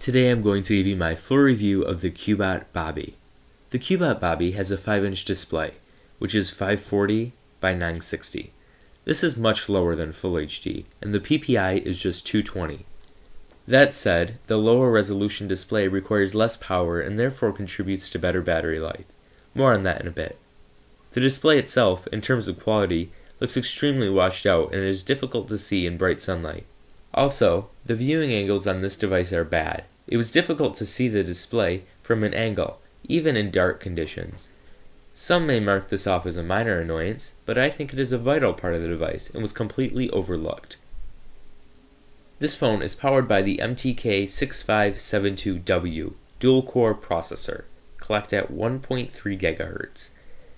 Today I'm going to give you my full review of the CUBOT Bobby. The CUBOT Bobby has a 5-inch display, which is 540 by 960. This is much lower than Full HD, and the PPI is just 220. That said, the lower resolution display requires less power and therefore contributes to better battery life. More on that in a bit. The display itself, in terms of quality, looks extremely washed out and is difficult to see in bright sunlight. Also, the viewing angles on this device are bad. It was difficult to see the display from an angle, even in dark conditions. Some may mark this off as a minor annoyance, but I think it is a vital part of the device and was completely overlooked. This phone is powered by the MTK6572W dual-core processor, clocked at 1.3 GHz.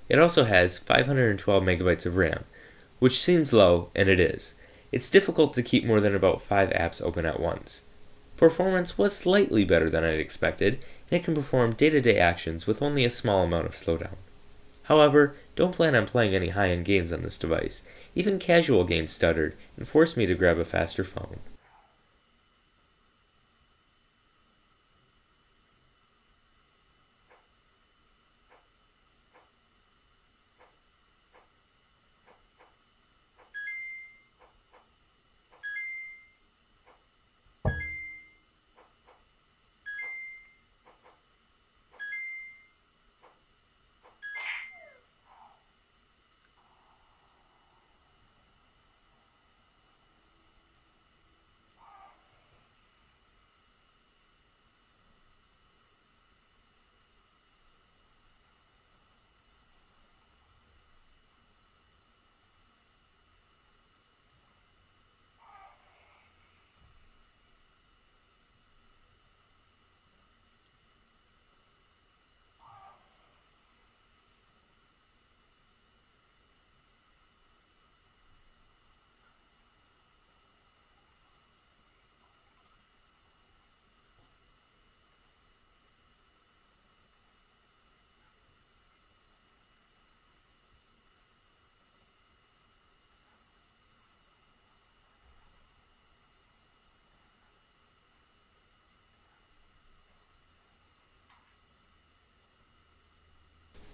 It also has 512 MB of RAM, which seems low, and it is. It's difficult to keep more than about 5 apps open at once. Performance was slightly better than I'd expected, and it can perform day-to-day actions with only a small amount of slowdown. However, don't plan on playing any high-end games on this device. Even casual games stuttered and forced me to grab a faster phone.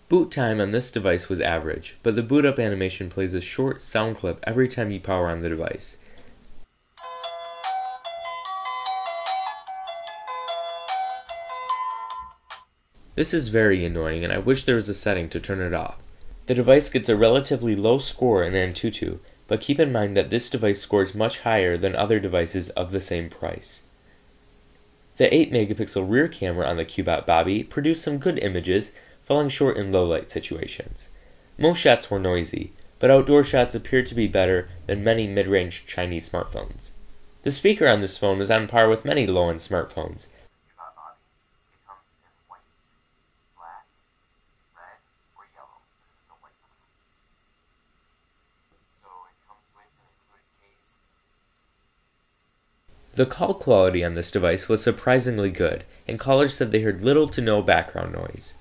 Boot time on this device was average, but the boot up animation plays a short sound clip every time you power on the device. This is very annoying, and I wish there was a setting to turn it off. The device gets a relatively low score in Antutu, but keep in mind that this device scores much higher than other devices of the same price. The 8-megapixel rear camera on the CUBOT Bobby produced some good images, falling short in low-light situations. Most shots were noisy, but outdoor shots appeared to be better than many mid-range Chinese smartphones. The speaker on this phone is on par with many low-end smartphones. The call quality on this device was surprisingly good, and callers said they heard little to no background noise.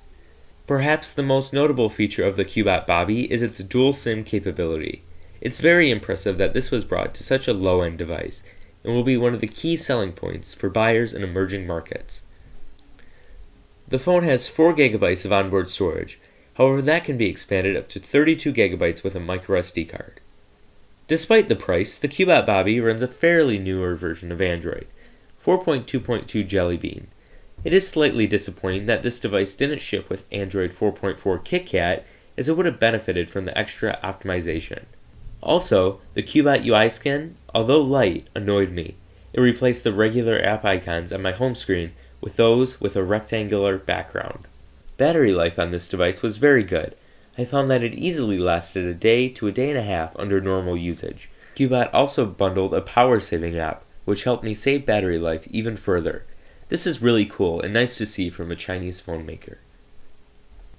Perhaps the most notable feature of the CUBOT Bobby is its dual SIM capability. It's very impressive that this was brought to such a low-end device, and will be one of the key selling points for buyers in emerging markets. The phone has 4 GB of onboard storage, however that can be expanded up to 32 GB with a microSD card. Despite the price, the CUBOT Bobby runs a fairly newer version of Android, 4.2.2 Jelly Bean. It is slightly disappointing that this device didn't ship with Android 4.4 KitKat, as it would have benefited from the extra optimization. Also, the CUBOT UI skin, although light, annoyed me. It replaced the regular app icons on my home screen with those with a rectangular background. Battery life on this device was very good. I found that it easily lasted a day to a day and a half under normal usage. CUBOT also bundled a power-saving app, which helped me save battery life even further. This is really cool and nice to see from a Chinese phone maker.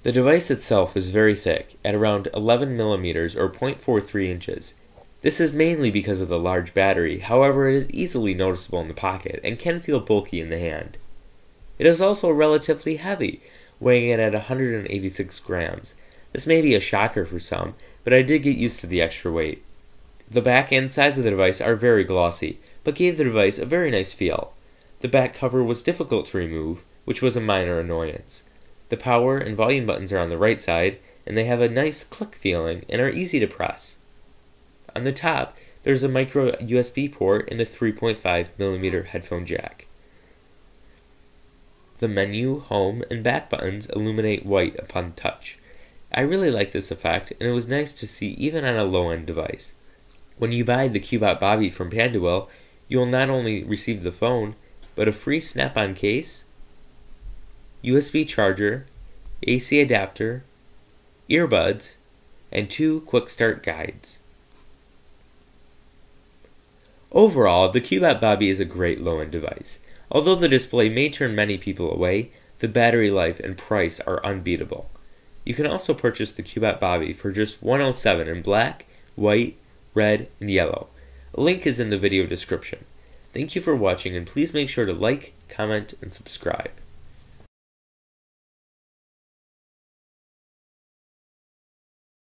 The device itself is very thick, at around 11 mm or 0.43 inches. This is mainly because of the large battery, however it is easily noticeable in the pocket and can feel bulky in the hand. It is also relatively heavy, weighing in at 186 grams. This may be a shocker for some, but I did get used to the extra weight. The back and sides of the device are very glossy, but gave the device a very nice feel. The back cover was difficult to remove, which was a minor annoyance. The power and volume buttons are on the right side, and they have a nice click feeling and are easy to press. On the top, there's a micro USB port and a 3.5mm headphone jack. The menu, home, and back buttons illuminate white upon touch. I really like this effect, and it was nice to see even on a low-end device. When you buy the CUBOT Bobby from Pandawell, you will not only receive the phone, but a free snap-on case, USB charger, AC adapter, earbuds, and 2 quick start guides. Overall, the CUBOT Bobby is a great low-end device. Although the display may turn many people away, the battery life and price are unbeatable. You can also purchase the CUBOT Bobby for just $107 in black, white, red, and yellow. A link is in the video description. Thank you for watching, and please make sure to like, comment, and subscribe.